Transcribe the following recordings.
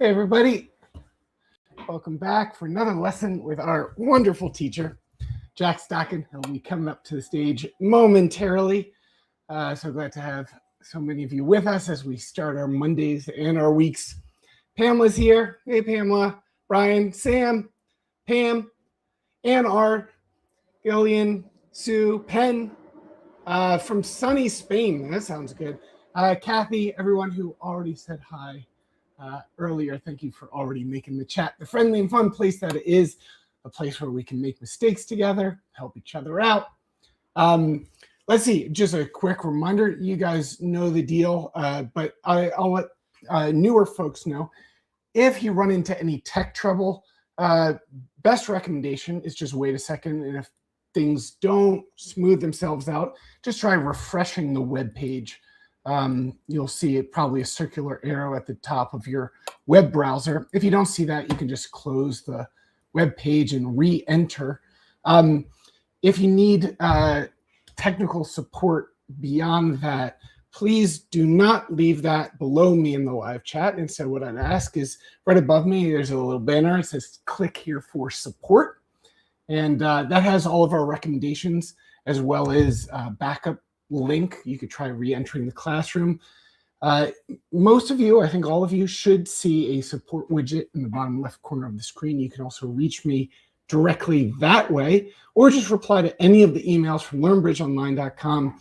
Hey everybody, welcome back for another lesson with our wonderful teacher, Jack Stockin. He'll be coming up to the stage momentarily. So glad to have so many of you with us as we start our Mondays and our weeks. Pamela's here. Hey Pamela, Brian, Sam, Pam, Ann Art, Gillian, Sue, Penn, from sunny Spain. That sounds good. Kathy, everyone who already said hi earlier, thank you for already making the chat the friendly and fun place that it is, a place where we can make mistakes together, help each other out. Let's see, just a quick reminder, you guys know the deal, but I'll let newer folks know. If you run into any tech trouble, best recommendation is just wait a second, and if things don't smooth themselves out, just try refreshing the web page. You'll see probably a circular arrow at the top of your web browser. If you don't see that, you can just close the web page and re-enter. If you need technical support beyond that, please do not leave that below me in the live chat. Instead, what I'd ask is right above me, there's a little banner. It says click here for support. And that has all of our recommendations as well as backup link. You could try re-entering the classroom. Most of you, I think all of you, should see a support widget in the bottom left corner of the screen. You can also reach me directly that way, or just reply to any of the emails from learnbridgeonline.com.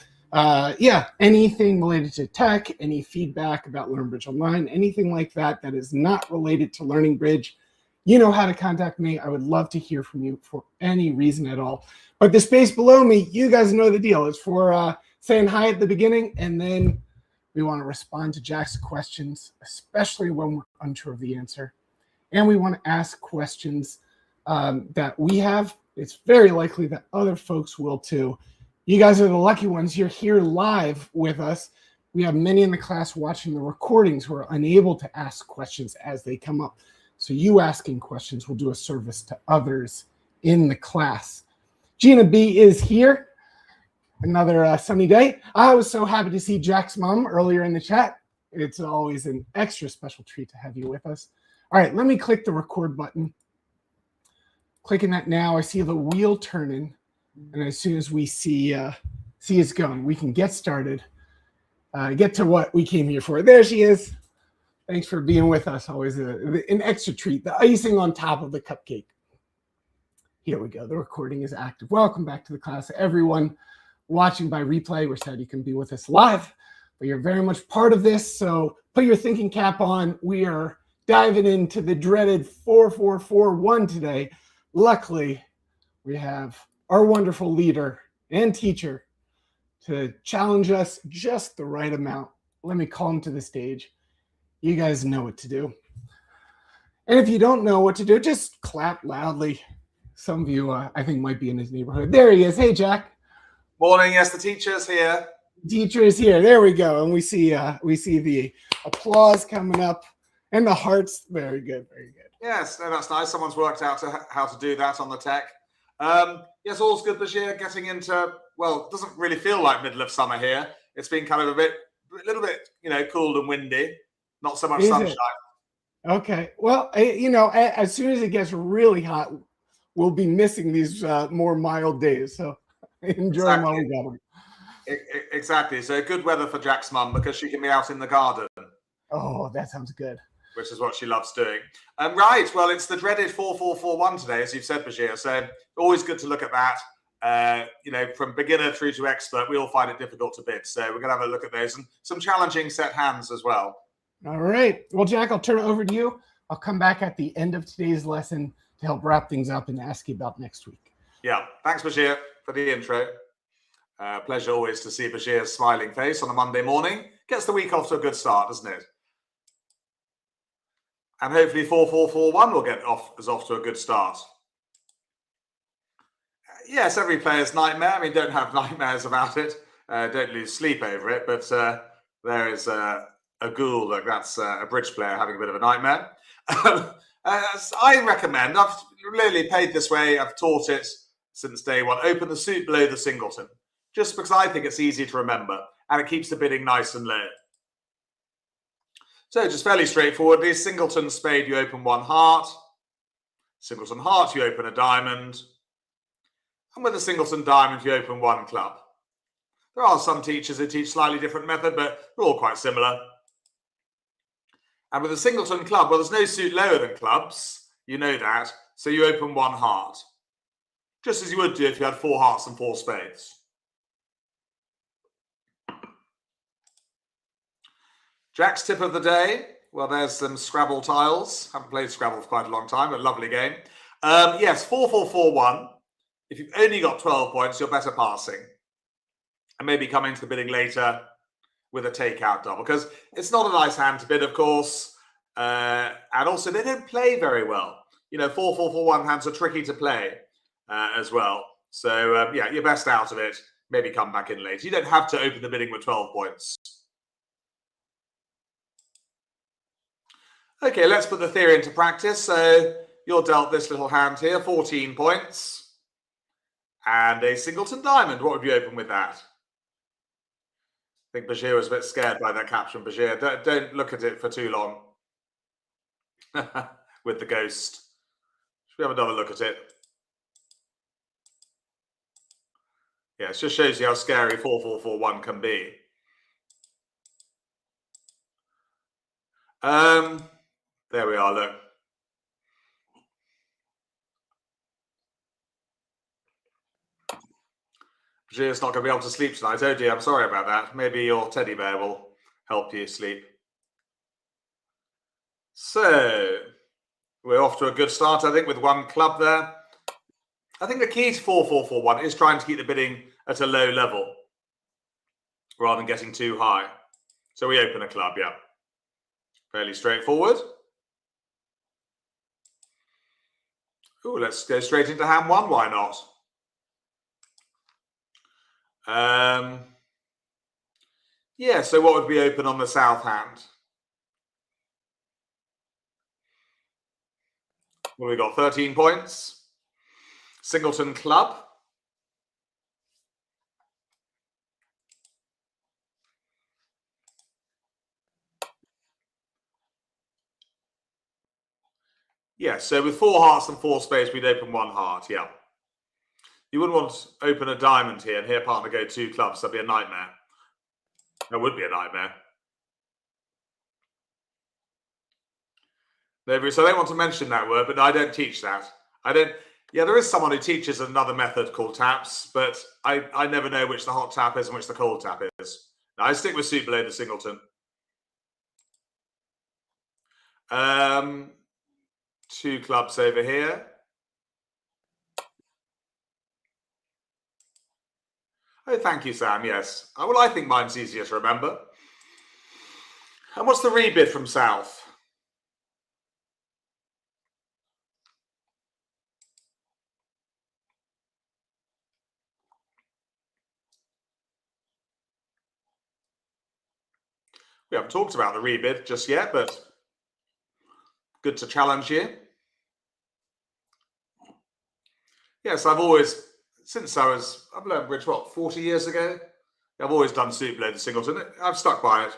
Yeah, anything related to tech, any feedback about LearnBridge Online, anything like that that is not related to Learning Bridge, you know how to contact me. I would love to hear from you for any reason at all. But the space below me, you guys know the deal. It's for saying hi at the beginning, and then we want to respond to Jack's questions, especially when we're unsure of the answer. And we want to ask questions that we have. It's very likely that other folks will too. You guys are the lucky ones. You're here live with us. We have many in the class watching the recordings who are unable to ask questions as they come up. So you asking questions will do a service to others in the class. Gina B is here. Another sunny day. I was so happy to see Jack's mom earlier in the chat. It's always an extra special treat to have you with us. All right, let me click the record button. Clicking that now, I see the wheel turning. And as soon as we see it's going, we can get started, get to what we came here for. There she is. Thanks for being with us. Always an extra treat, the icing on top of the cupcake. Here we go. The recording is active. Welcome back to the class, everyone watching by replay. We're sad you can be with us live, but you're very much part of this. So put your thinking cap on. We are diving into the dreaded 4441 today. Luckily, we have our wonderful leader and teacher to challenge us just the right amount. Let me call him to the stage. You guys know what to do. And if you don't know what to do, just clap loudly. Some of you, I think, might be in his neighborhood. There he is. Hey, Jack. Morning. Yes, the teacher's here. Teacher is here. There we go. And we see the applause coming up and the hearts. Very good. Very good. Yes, no, that's nice. Someone's worked out how to do that on the tech. Yes, all's good this year. Getting into, well, it doesn't really feel like middle of summer here. It's been kind of a little bit, cold and windy. Not so much sunshine. Okay. Well, as soon as it gets really hot, we'll be missing these more mild days. So enjoy them while we got them. Exactly. So good weather for Jack's mum because she can be out in the garden. Oh, that sounds good. Which is what she loves doing. Right. Well, it's the dreaded 4441 today, as you've said, Bashir. So always good to look at that. From beginner through to expert, we all find it difficult to bid. So we're going to have a look at those and some challenging set hands as well. All right. Well, Jack, I'll turn it over to you. I'll come back at the end of today's lesson to help wrap things up and ask you about next week. Yeah. Thanks, Bashir, for the intro. Pleasure always to see Bashir's smiling face on a Monday morning. Gets the week off to a good start, doesn't it? And hopefully 4441 will get off to a good start. Yes, every player's nightmare. I mean, don't have nightmares about it. Don't lose sleep over it. But there is a ghoul that's a bridge player having a bit of a nightmare. I recommend, I've really played this way. I've taught it since day one. Open the suit below the singleton. Just because I think it's easy to remember. And it keeps the bidding nice and low. So just fairly straightforwardly, singleton spade, you open one heart. Singleton heart, you open a diamond. And with a singleton diamond, you open one club. There are some teachers who teach slightly different method, but they're all quite similar. And with a singleton club, well, there's no suit lower than clubs. You know that. So you open one heart. Just as you would do if you had 4 hearts and 4 spades. Jack's tip of the day. Well, there's some Scrabble tiles. Haven't played Scrabble for quite a long time, but lovely game. Yes, 4-4-4-1. If you've only got 12 points, you're better passing. And maybe come into the bidding later with a takeout double, because it's not a nice hand to bid, of course. And also, they don't play very well. You know, 4-4-4-1 hands are tricky to play as well. So, yeah, you're best out of it. Maybe come back in later. You don't have to open the bidding with 12 points. Okay, let's put the theory into practice. So you're dealt this little hand here, 14 points. And a singleton diamond. What would you open with that? I think Bashir was a bit scared by that caption. Bashir, don't look at it for too long. With the ghost. Should we have another look at it? Yeah, it just shows you how scary 4-4-4-1 can be. There we are, look. Bashir's not going to be able to sleep tonight. Oh dear, I'm sorry about that. Maybe your teddy bear will help you sleep. So, we're off to a good start, I think, with one club there. I think the key to 4-4-4-1 is trying to keep the bidding at a low level rather than getting too high. So we open a club, yeah. Fairly straightforward. Ooh, let's go straight into hand one. Why not? Yeah, so what would we open on the south hand? Well, we got 13 points. Singleton club. Yeah, so with 4 hearts and 4 spades, we'd open 1 heart, yeah. You wouldn't want to open a diamond here and hear partner go 2 clubs. That'd be a nightmare. That would be a nightmare. So I don't want to mention that word, but I don't teach that. Yeah, there is someone who teaches another method called taps, but I never know which the hot tap is and which the cold tap is. Now, I stick with suit below the singleton. 2 clubs over here. Oh, thank you, Sam. Yes. Well, I think mine's easier to remember. And what's the rebid from south? We haven't talked about the rebid just yet, but good to challenge you. Yes, I've always, since I've learned bridge, what, 40 years ago? I've always done suit below the singleton. I've stuck by it.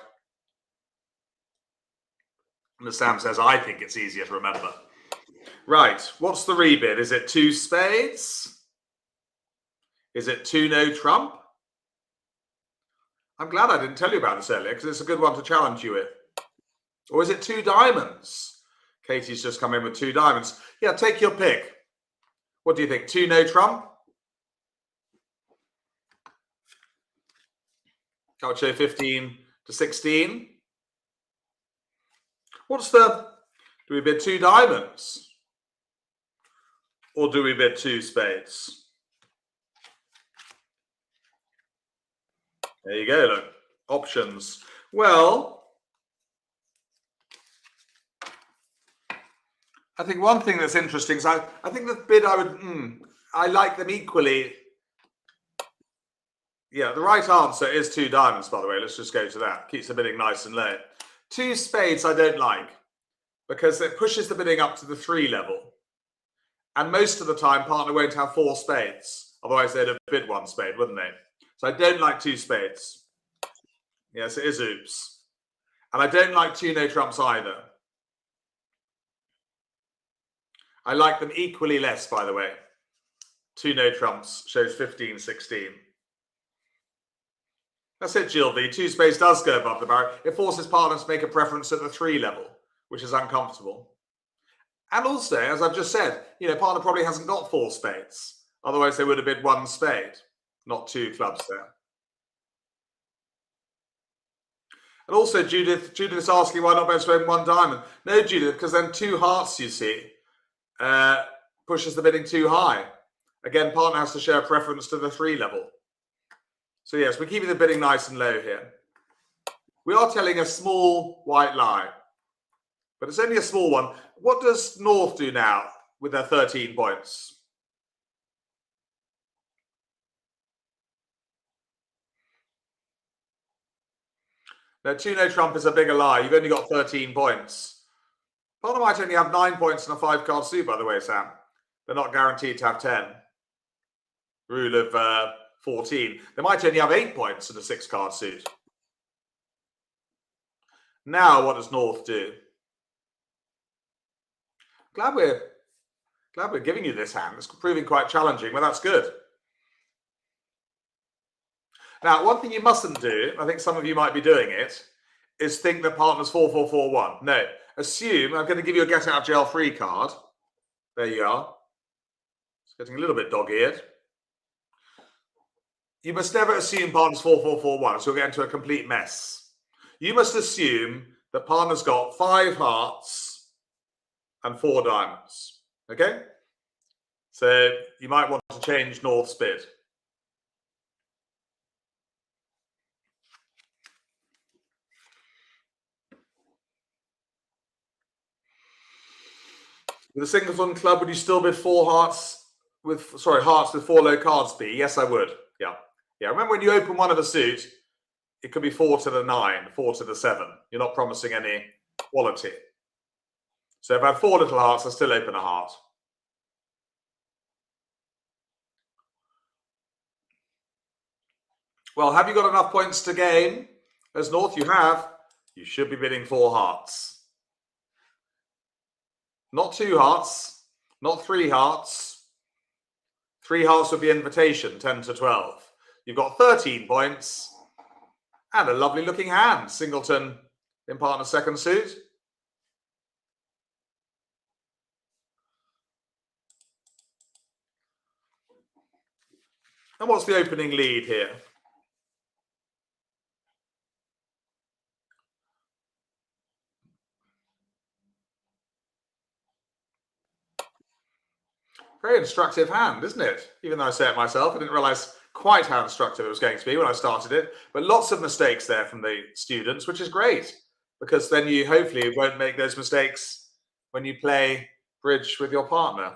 And as Sam says, I think it's easier to remember. Right, what's the rebid? Is it 2 spades? Is it 2 no trump? I'm glad I didn't tell you about this earlier because it's a good one to challenge you with. Or is it 2 diamonds? Katie's just come in with 2 diamonds. Yeah, take your pick. What do you think? 2 no trump? Calcio 15 to 16. Do we bid 2 diamonds? Or do we bid 2 spades? There you go, look. Options. Well, I think one thing that's interesting is I think the bid I like them equally. Yeah, the right answer is 2 diamonds, by the way. Let's just go to that. Keeps the bidding nice and low. 2 spades I don't like because it pushes the bidding up to the 3 level. And most of the time, partner won't have 4 spades. Otherwise, they'd have bid 1 spade, wouldn't they? So I don't like 2 spades. Yes, it is oops. And I don't like 2 no trumps either. I like them equally less, by the way. 2 no trumps shows 15-16. That's it, Jill V. 2 spades does go above the barrier. It forces partners to make a preference at the 3 level, which is uncomfortable. And also, as I've just said, partner probably hasn't got 4 spades. Otherwise, they would have been 1 spade, not 2 clubs there. And also, Judith is asking why not best open 1 diamond. No, Judith, because then 2 hearts, you see, pushes the bidding too high. Again, partner has to show a preference to the 3 level. So yes, we're keeping the bidding nice and low here. We are telling a small white lie, but it's only a small one. What does North do now with their 13 points? Now, 2 no trump is a bigger lie. You've only got 13 points. Partner might only have 9 points in a 5-card suit, by the way, Sam. They're not guaranteed to have 10. Rule of 14. They might only have 8 points in a 6-card suit. Now, what does North do? Glad we're giving you this hand. It's proving quite challenging, but that's good. Now, one thing you mustn't do, I think some of you might be doing it, is think that partner's 4-4-4-1. No, assume, I'm going to give you a get out of jail free card. There you are. It's getting a little bit dog-eared. You must never assume partner's 4-4-4-1, so you'll get into a complete mess. You must assume that partner's got 5 hearts and 4 diamonds. Okay? So you might want to change North's bid. With a singleton club, would you still bid 4 hearts hearts with 4 low cards B? Yes, I would. Yeah. Yeah. Remember when you open one of a suit, it could be 4 to the 9, 4 to the 7. You're not promising any quality. So if I have 4 little hearts, I still open a heart. Well, have you got enough points to gain? As North, you have. You should be bidding 4 hearts. Not 2 hearts, not 3 hearts. 3 hearts would be invitation, 10 to 12. You've got 13 points and a lovely looking hand. Singleton in partner's 2nd suit. And what's the opening lead here? Very instructive hand, isn't it? Even though I say it myself, I didn't realize quite how instructive it was going to be when I started it. But lots of mistakes there from the students, which is great, because then you hopefully won't make those mistakes when you play bridge with your partner.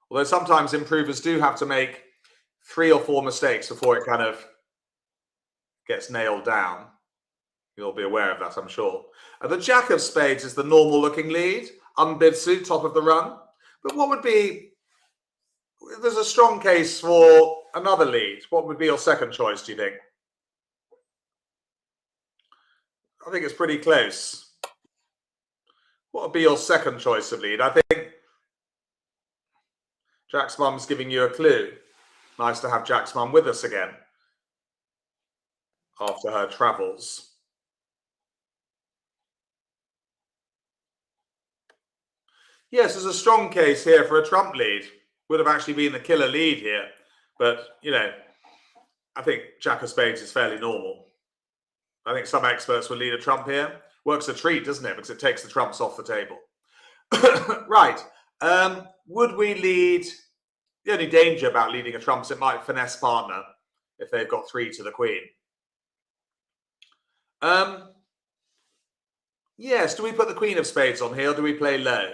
Although sometimes improvers do have to make 3 or 4 mistakes before it kind of gets nailed down. You'll be aware of that, I'm sure. The Jack of Spades is the normal looking lead, unbid suit, top of the run. But what would be, there's a strong case for another lead. What would be your second choice, do you think? I think it's pretty close. What would be your second choice of lead? I think Jack's mum's giving you a clue. Nice to have Jack's mum with us again after her travels. Yes, there's a strong case here for a trump lead. Would have actually been the killer lead here. But, I think Jack of Spades is fairly normal. I think some experts would lead a trump here. Works a treat, doesn't it? Because it takes the trumps off the table. Right. Would we lead? The only danger about leading a trump is it might finesse partner if they've got 3 to the queen. Yes, do we put the Queen of Spades on here or do we play low?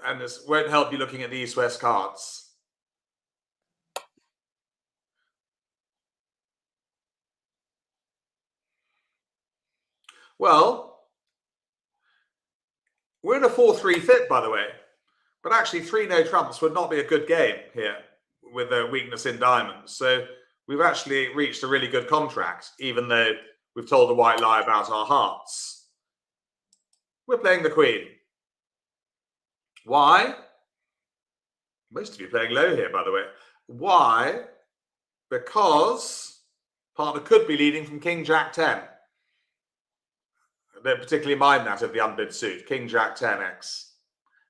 And this won't help you looking at the East-West cards. Well, we're in a 4-3 fit, by the way. But actually, 3 no trumps would not be a good game here with a weakness in diamonds. So we've actually reached a really good contract, even though we've told a white lie about our hearts. We're playing the queen. Why? Most of you playing low here, by the way. Why? Because partner could be leading from King Jack 10. They particularly mind that of the unbid suit, King Jack 10x.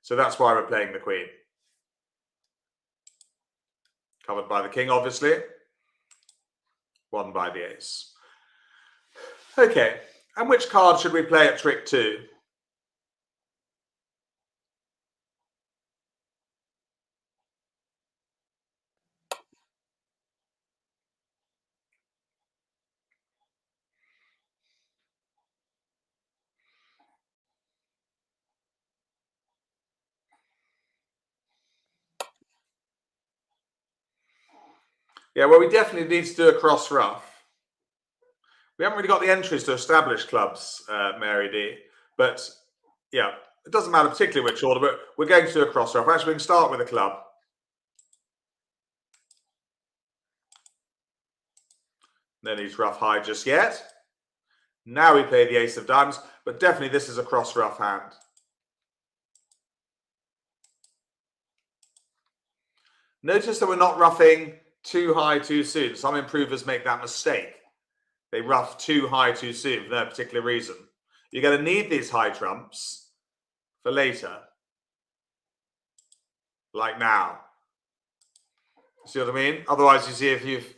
So that's why we're playing the queen. Covered by the king, obviously. Won by the ace. Okay, and which card should we play at trick 2? Yeah, well, we definitely need to do a cross ruff. We haven't really got the entries to established clubs, Mary D. But yeah, it doesn't matter particularly which order, but we're going to do a cross ruff. Actually, we can start with a club. No need to ruff high just yet. Now we play the ace of diamonds, but definitely this is a cross ruff hand. Notice that we're not ruffing too high too soon. Some improvers make that mistake. They ruff too high too soon for no particular reason. You're going to need these high trumps for later. Like now. See what I mean? Otherwise, you see if you've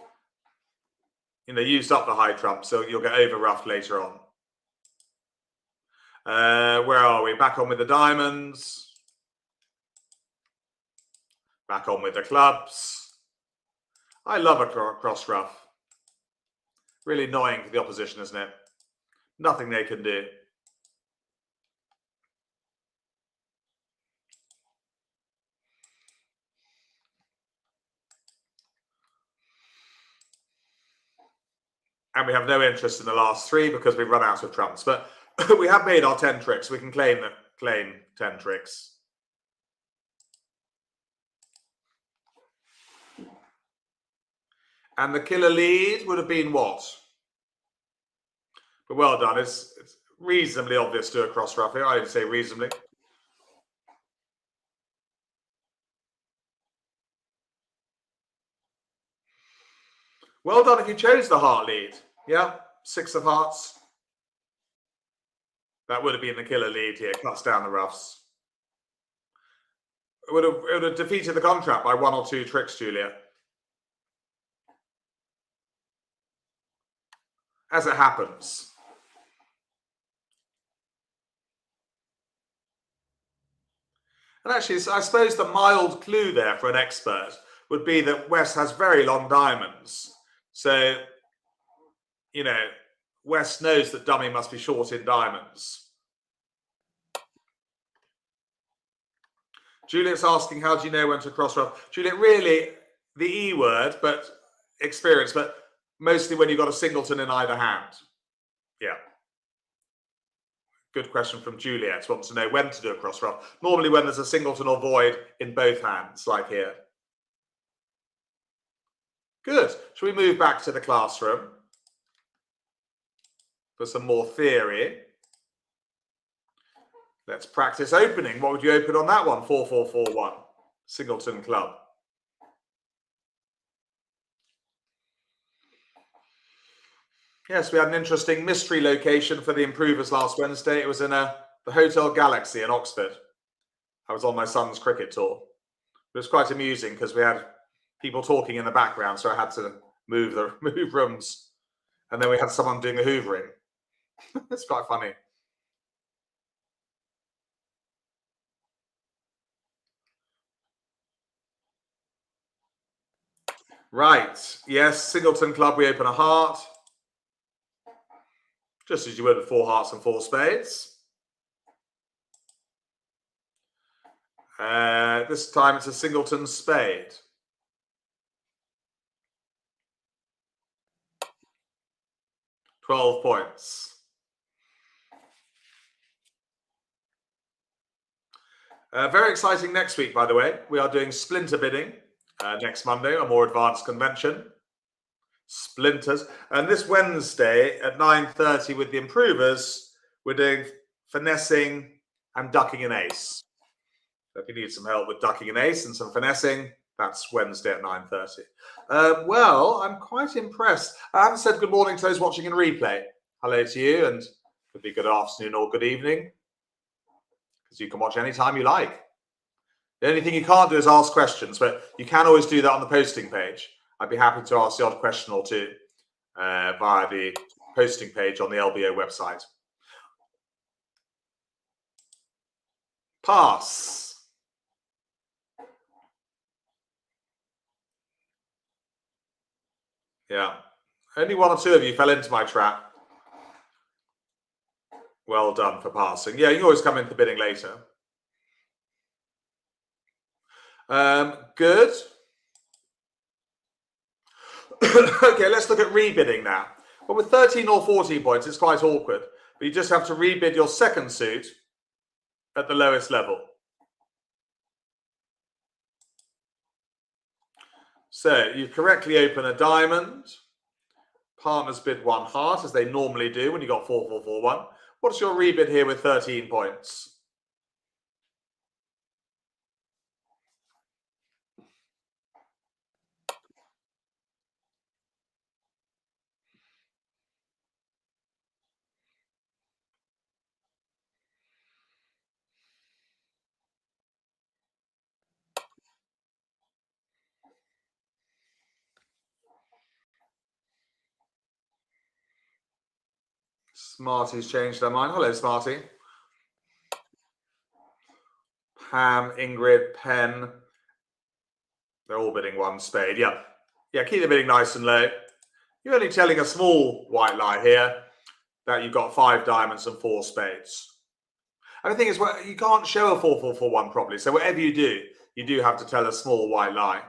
used up the high trump, so you'll get over roughed later on. Where are we? Back on with the diamonds. Back on with the clubs. I love a cross ruff. Really annoying for the opposition, isn't it? Nothing they can do. And we have no interest in the last 3 because we've run out of trumps. But we have made our 10 tricks. We can claim 10 tricks. And the killer lead would have been what? But well done. It's reasonably obvious to a cross ruff here. I would say reasonably. Well done if you chose the heart lead. Yeah, 6 of hearts. That would have been the killer lead here. Cuts down the ruffs. It would have defeated the contract by 1 or 2 tricks, Julia. As it happens. And actually, I suppose the mild clue there for an expert would be that West has very long diamonds. So, West knows that dummy must be short in diamonds. Juliet's asking, how do you know when to cross ruff? Juliet, really, the E word, but experience, but mostly when you've got a singleton in either hand. Yeah. Good question from Juliet. Wants to know when to do a cross ruff. Normally when there's a singleton or void in both hands, like here. Good. Shall we move back to the classroom for some more theory? Let's practice opening. What would you open on that one? 4-4-4-1. Singleton club. Yes, we had an interesting mystery location for the improvers last Wednesday. It was in the Hotel Galaxy in Oxford. I was on my son's cricket tour. It was quite amusing because we had people talking in the background, so I had to move rooms. And then we had someone doing the hoovering. It's quite funny. Right. Yes, Singleton Club, we open a heart. Just as you would with 4 hearts and 4 spades. This time it's a singleton spade. $12 points. Very exciting next week, by the way. We are doing splinter bidding next Monday, a more advanced convention. Splinters. And this Wednesday at 9:30 with the improvers, we're doing finessing and ducking an ace. So if you need some help with ducking an ace and some finessing, that's Wednesday at 9:30. Well, I'm quite impressed. I haven't said good morning to those watching in replay. Hello to you, and could be good afternoon or good evening, because you can watch anytime you like. The only thing you can't do is ask questions, but you can always do that on the posting page. I'd be happy to ask the odd question or two via the posting page on the LBO website. Pass. Yeah. Only one or two of you fell into my trap. Well done for passing. Yeah, you always come into the bidding later. Good. Okay, let's look at rebidding now. Well, with 13 or 14 points, it's quite awkward. But you just have to rebid your second suit at the lowest level. So you correctly open a diamond. Partners bid one heart, as they normally do when you got 4, 4, 4, 1. What's your rebid here with 13 points? Smarty's changed their mind. Hello, Smarty. Pam, Ingrid, Penn. They're all bidding one spade. Yeah. Yeah, keep the bidding nice and low. You're only telling a small white lie here that you've got 5 diamonds and 4 spades. And the thing is, well, you can't show a 4, 4, 4, 1 properly. So whatever you do have to tell a small white lie.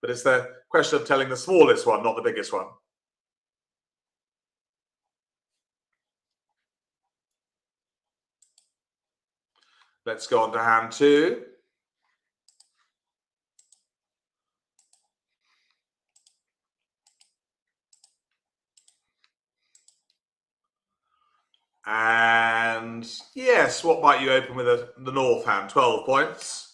But it's the question of telling the smallest one, not the biggest one. Let's go on to hand 2. And yes, what might you open with the north hand? 12 points.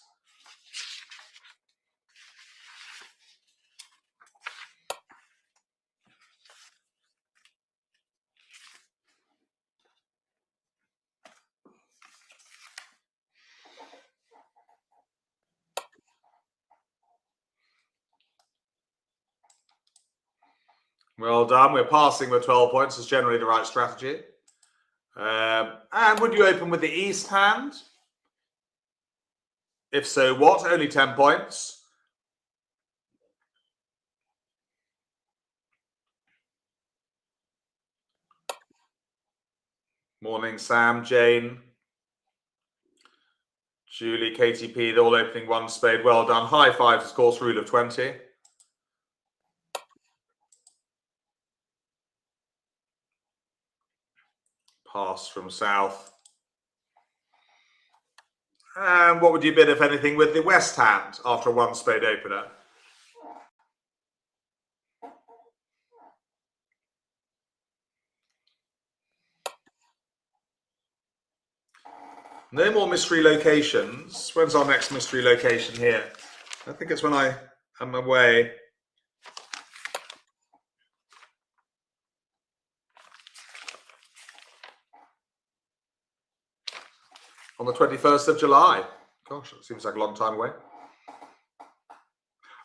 Well done. We're passing with 12 points. Is generally the right strategy. And would you open with the east hand? If so, what? Only 10 points. Morning, Sam, Jane, Julie, KTP. They're all opening one spade. Well done. High fives, of course, rule of 20. Pass from south. And what would you bid, if anything, with the west hand after a one spade opener? No more mystery locations. When's our next mystery location here? I think it's when I am away. On the 21st of July. Gosh, it seems like a long time away.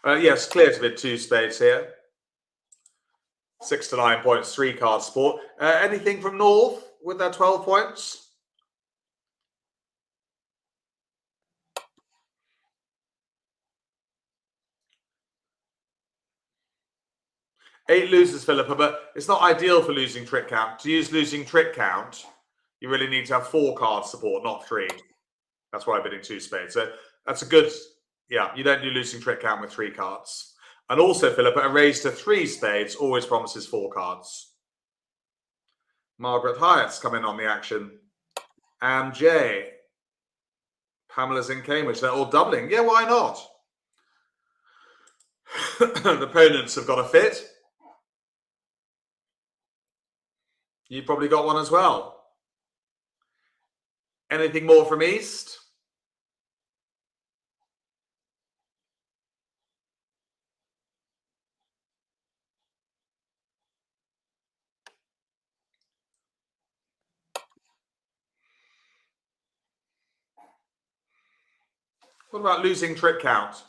Yes, clear to bid 2 spades here. 6 to 9 points, 3 card support. Anything from north with their 12 points? Eight losers, Philippa, but it's not ideal for losing trick count. To use losing trick count, you really need to have 4 card support, not 3. That's why I'm bidding 2 spades. So that's a good, yeah, you don't do losing trick count with 3 cards. And also, Philippa, a raise to 3 spades always promises 4 cards. Margaret Hyatt's come in on the action. And Jay. Pamela's in Cambridge. They're all doubling. Yeah, why not? The opponents have got a fit. You probably got one as well. Anything more from East? What about losing trick count?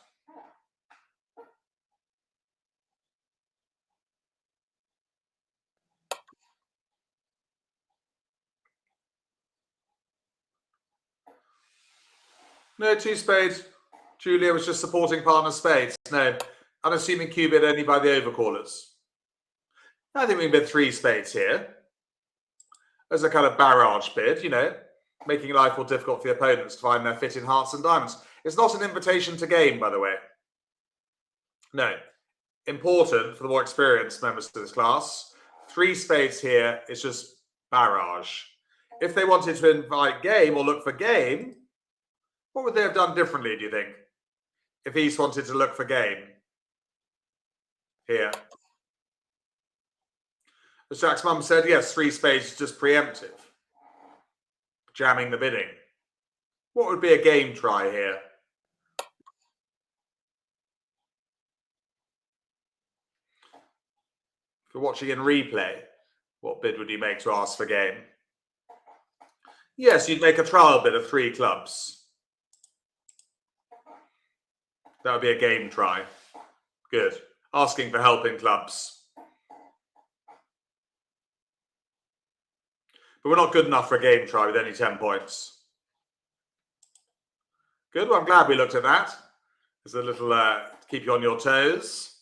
No, two spades. Julia was just supporting partner spades. No, unassuming cue bid only by the overcallers. I think we can bid three spades here. As a kind of barrage bid, you know, making life more difficult for the opponents to find their fit in hearts and diamonds. It's not an invitation to game, by the way. No. Important for the more experienced members of this class. Three spades here is just barrage. If they wanted to invite game or look for game, what would they have done differently, do you think? If East wanted to look for game here. As Jack's mum said, yes, three spades is just preemptive. Jamming the bidding. What would be a game try here? If you're watching in replay, what bid would you make to ask for game? Yes, you'd make a trial bid of three clubs. That would be a game try. Good. Asking for help in clubs. But we're not good enough for a game try with only 10 points. Good. Well, I'm glad we looked at that. There's a little keep you on your toes.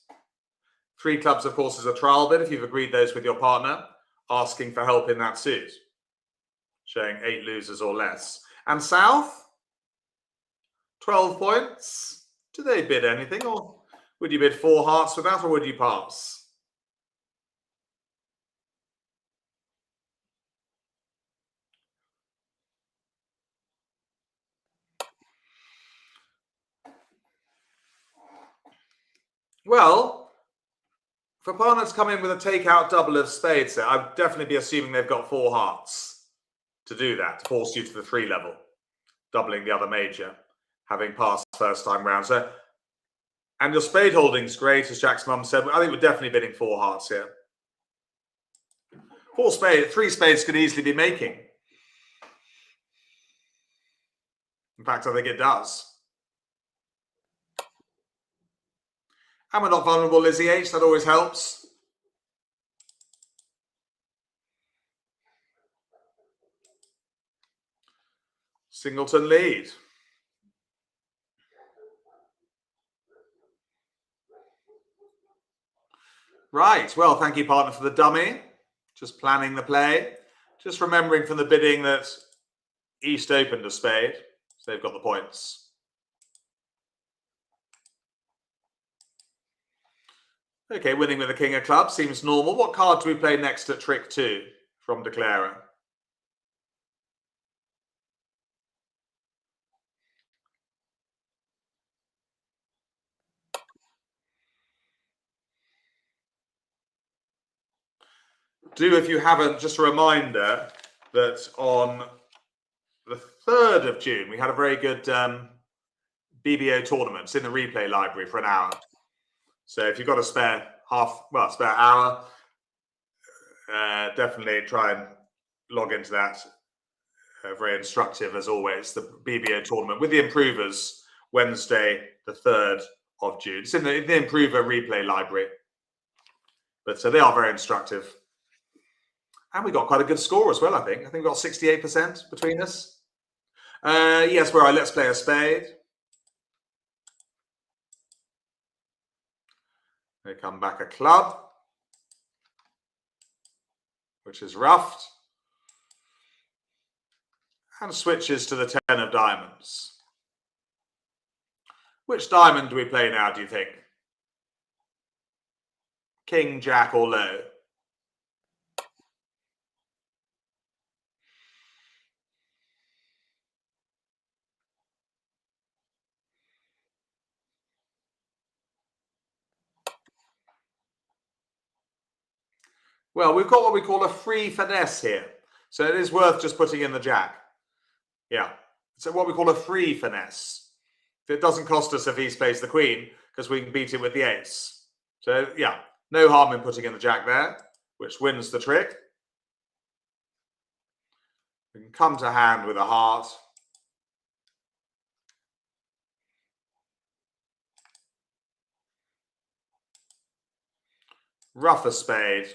Three clubs, of course, is a trial bid if you've agreed those with your partner, asking for help in that suit. Showing 8 losers or less. And South? 12 points. Do they bid anything? Or would you bid 4 hearts with that, or would you pass? Well, for partners come in with a takeout double of spades, I'd definitely be assuming they've got 4 hearts to do that, to force you to the 3 level, doubling the other major, having passed first time round. So, and your spade holding's great, as Jack's mum said. I think we're definitely bidding 4 hearts here. 3 spades could easily be making. In fact, I think it does. And we're not vulnerable, Lizzie H. That always helps. Singleton lead. Right. Well, thank you, partner, for the dummy. Just planning the play. Just remembering from the bidding that East opened a spade. So they've got the points. Okay, winning with the king of clubs seems normal. What card do we play next at trick 2 from Declarer? Do, if you haven't, just a reminder that on the 3rd of June, we had a very good BBO tournament. It's in the replay library for an hour. So if you've got a spare hour, definitely try and log into that. Very instructive as always, the BBO tournament with the improvers, Wednesday, the 3rd of June. It's in the improver replay library. But so they are very instructive. And we got quite a good score as well, I think. I think we got 68% between us. Yes, we're right. Let's play a spade. They come back a club, which is ruffed. And switches to the 10 of diamonds. Which diamond do we play now, do you think? King, jack, or low? Well, we've got what we call a free finesse here. So it is worth just putting in the jack. Yeah. So what we call a free finesse. It doesn't cost us if he plays the queen, because we can beat it with the ace. So yeah, no harm in putting in the jack there, which wins the trick. We can come to hand with a heart. Ruff a spade.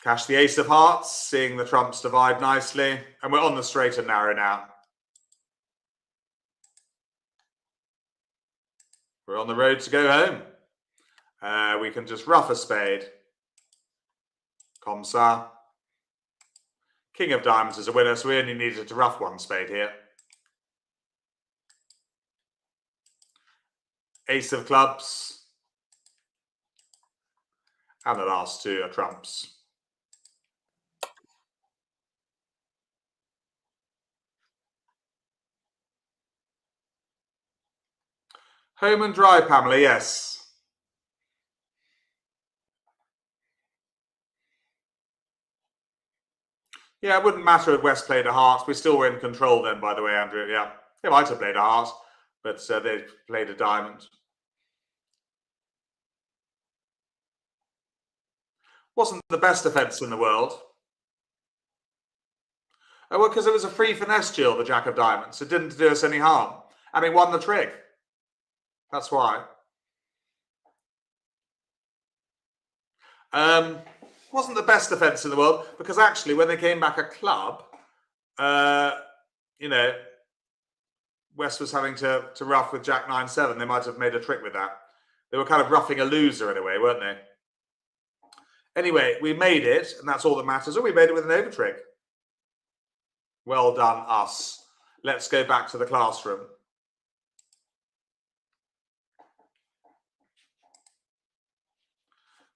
Cash the ace of hearts, seeing the trumps divide nicely. And we're on the straight and narrow now. We're on the road to go home. We can just ruff a spade. Comme ça. King of diamonds is a winner, so we only needed to ruff one spade here. Ace of clubs. And the last two are trumps. Home and dry, Pamela, yes. Yeah, it wouldn't matter if West played a heart. We still were in control then, by the way, Andrew. Yeah, they might have played a heart, but they played a diamond. Wasn't the best defence in the world. Oh, well, because it was a free finesse, Jill, the jack of diamonds. It didn't do us any harm. And it won the trick. That's why. Wasn't the best defence in the world, because actually when they came back a club, you know, West was having to ruff with Jack 9-7. They might have made a trick with that. They were kind of roughing a loser in a way, weren't they? Anyway, we made it, and that's all that matters. Oh, we made it with an over trick. Well done, us. Let's go back to the classroom.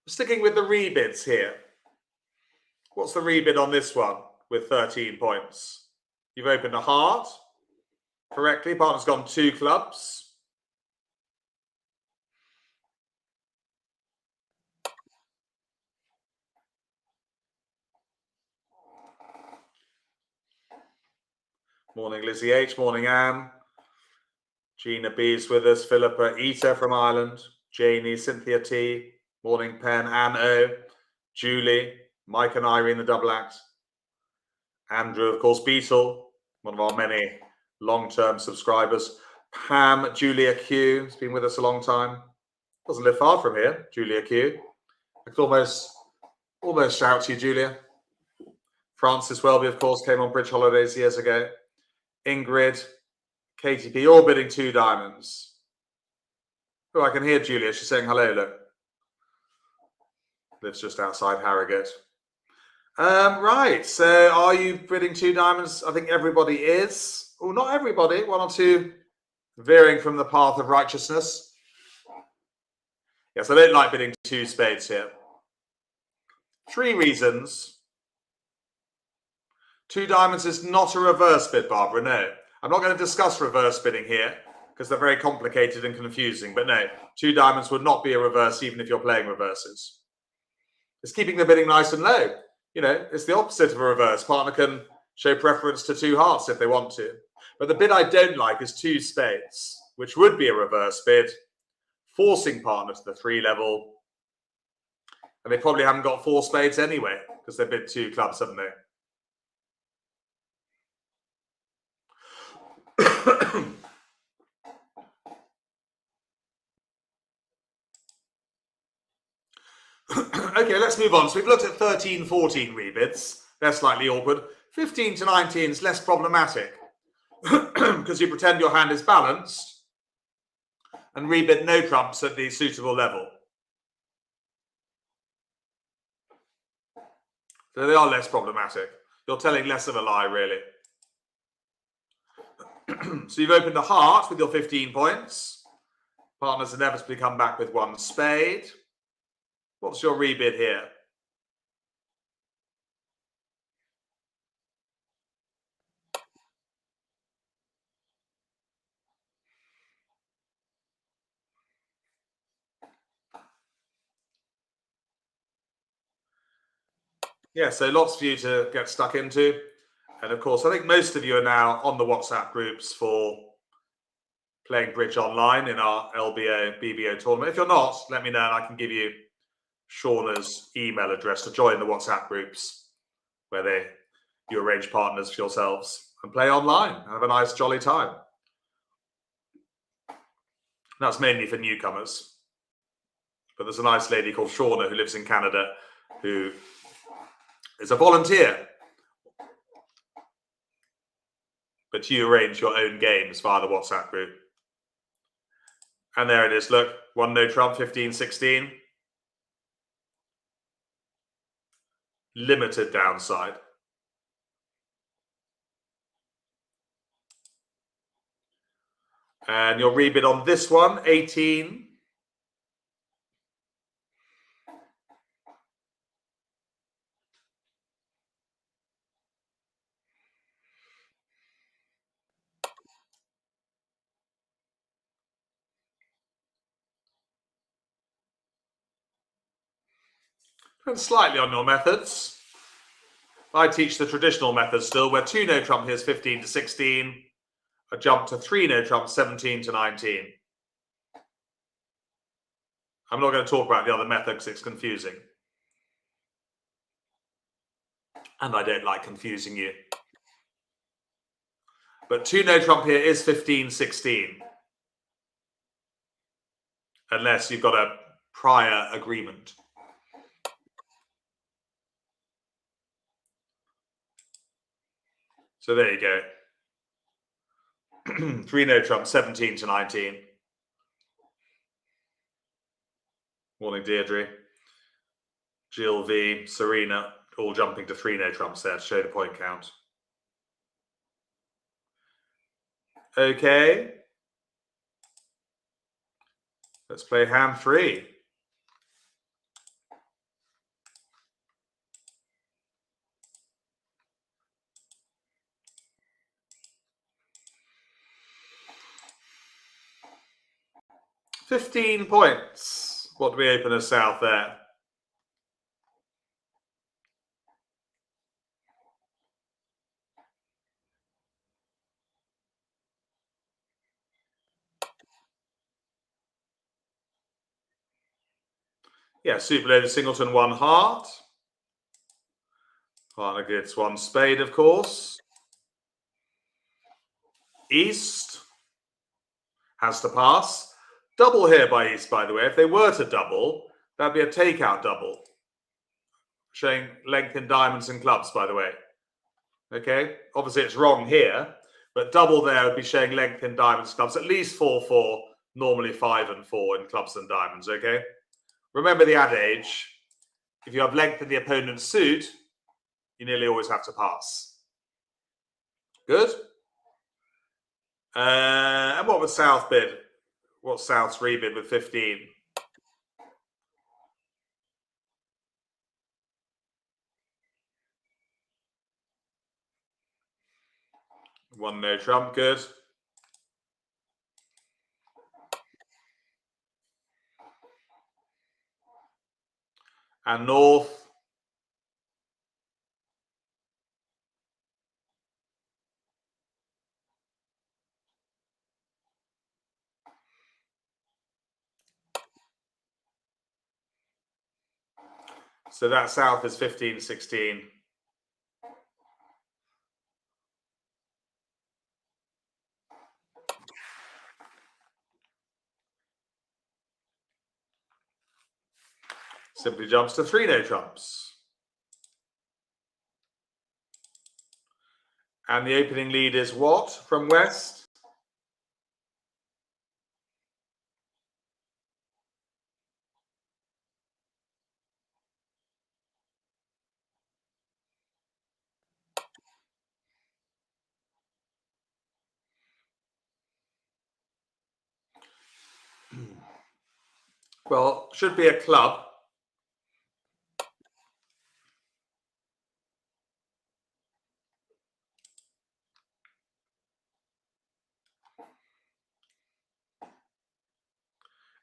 Sticking with the rebids here. What's the rebid on this one with 13 points? You've opened a heart correctly. Partner's gone 2 clubs. Morning, Lizzie H. Morning, Anne. Gina B's with us. Philippa Eater from Ireland. Janie, Cynthia T. Morning, Pen. Anne O. Julie. Mike and Irene, the double act. Andrew, of course, Beetle, one of our many long-term subscribers. Pam, Julia Q, has been with us a long time. Doesn't live far from here, Julia Q. I could almost shout to you, Julia. Francis Welby, of course, came on Bridge Holidays years ago. Ingrid, Katie P, all bidding 2 diamonds. Oh, I can hear Julia. She's saying hello, look. Lives just outside Harrogate. Right, so are you bidding 2 diamonds? I think everybody is. Oh, not everybody. 1 or 2 veering from the path of righteousness. Yes, I don't like bidding 2 spades here. 3 reasons. 2 diamonds is not a reverse bid, Barbara, no. I'm not going to discuss reverse bidding here because they're very complicated and confusing, but no, 2 diamonds would not be a reverse even if you're playing reverses. It's keeping the bidding nice and low. You know, it's the opposite of a reverse. Partner can show preference to 2 hearts if they want to. But the bid I don't like is 2 spades, which would be a reverse bid, forcing partner to the 3 level. And they probably haven't got 4 spades anyway, because they bid 2 clubs, haven't they? Okay, let's move on. So we've looked at 13, 14 rebids. They're slightly awkward. 15 to 19 is less problematic because you pretend your hand is balanced and rebid no trumps at the suitable level. So they are less problematic. You're telling less of a lie, really. So you've opened a heart with your 15 points. Partners inevitably come back with 1 spade. What's your rebid here? Yeah, so lots for you to get stuck into. And of course, I think most of you are now on the WhatsApp groups for playing bridge online in our LBO, BBO tournament. If you're not, let me know and I can give you Shauna's email address to join the WhatsApp groups where you arrange partners for yourselves and play online. Have a nice, jolly time. That's mainly for newcomers. But there's a nice lady called Shauna who lives in Canada who is a volunteer. But you arrange your own games via the WhatsApp group. And there it is. Look, 1 no trump, 15-16. Limited downside. And your rebid on this one, 18. And slightly on your methods. I teach the traditional method still, where 2 no trump here is 15-16. A jump to 3 no trump, 17-19. I'm not going to talk about the other method because it's confusing. And I don't like confusing you. But 2 no trump here is 15-16. Unless you've got a prior agreement. So there you go. 3 no trump, 17-19. Morning, Deirdre. Jill V, Serena, all jumping to 3 no trumps there to show the point count. Okay. Let's play hand 3. $15 points. What do we open as south there? Yeah, super loaded singleton, 1 heart. Partner gets 1 spade, of course. East has to pass. Double here by East, by the way. If they were to double, that'd be a takeout double. Showing length in diamonds and clubs, by the way. Okay, obviously it's wrong here, but double there would be showing length in diamonds, clubs, at least 4-4, normally 5 and 4 in clubs and diamonds, okay? Remember the adage, if you have length in the opponent's suit, you nearly always have to pass. Good? And what was South bid? What's South's rebid with 15? One no trump, good. And North. So that South is 15-16. Simply jumps to 3 no trumps. And the opening lead is what from West? Well, should be a club.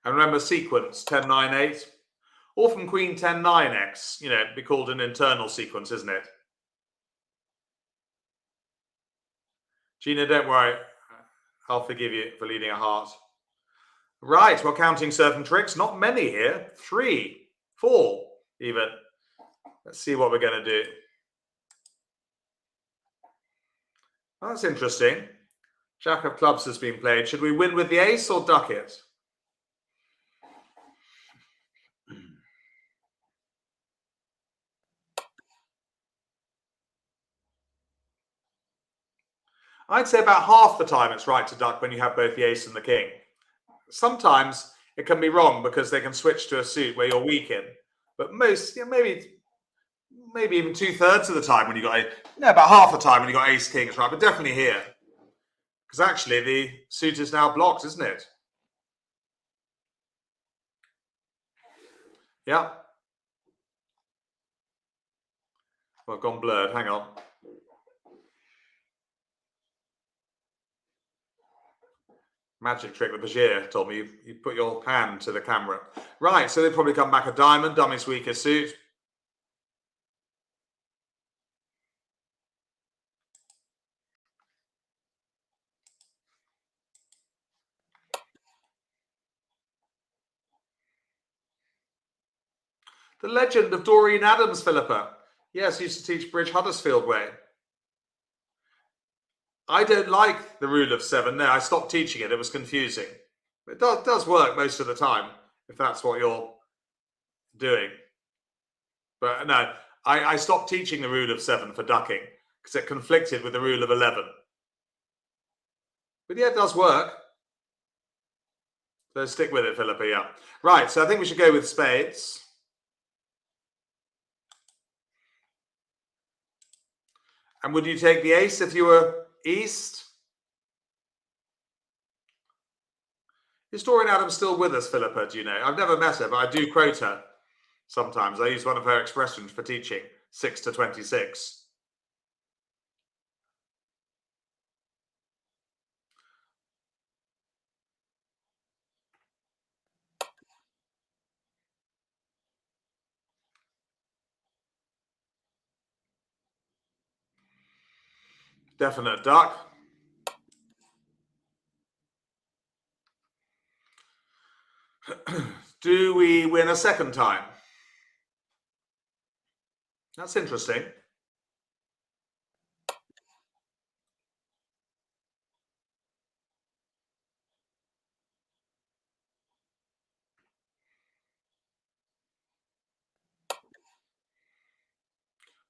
And remember sequence, 10-9-8. Or from queen 10-9x, you know, it'd be called an internal sequence, isn't it? Gina, don't worry. I'll forgive you for leading a heart. Right, we're counting certain tricks. Not many here. 3, 4 even. Let's see what we're going to do. Oh, that's interesting. Jack of clubs has been played. Should we win with the ace or duck it? I'd say about half the time it's right to duck when you have both the ace and the king. Sometimes it can be wrong because they can switch to a suit where you're weak in. But most, maybe even 2/3 of the time when you got about half the time when you got ace king, it's right. But definitely here, because actually the suit is now blocked, isn't it? Yeah. Well, I've gone blurred. Hang on. Magic trick that Bashir told me. You put your hand to the camera. Right, so they probably come back a diamond, dummy's weaker suit. The legend of Doreen Adams, Philippa. Yes, used to teach Bridge Huddersfield way. I don't like the rule of 7. No, I stopped teaching it. It was confusing. It does work most of the time, if that's what you're doing. But no, I stopped teaching the rule of 7 for ducking because it conflicted with the rule of 11. But yeah, it does work. So stick with it, Philippa, yeah. Right, so I think we should go with spades. And would you take the ace if you were east? Is Doreen Adams still with us, Philippa, do you know? I've never met her, but I do quote her sometimes. I use one of her expressions for teaching, 6 to 26. Definite duck. Do we win a second time? That's interesting.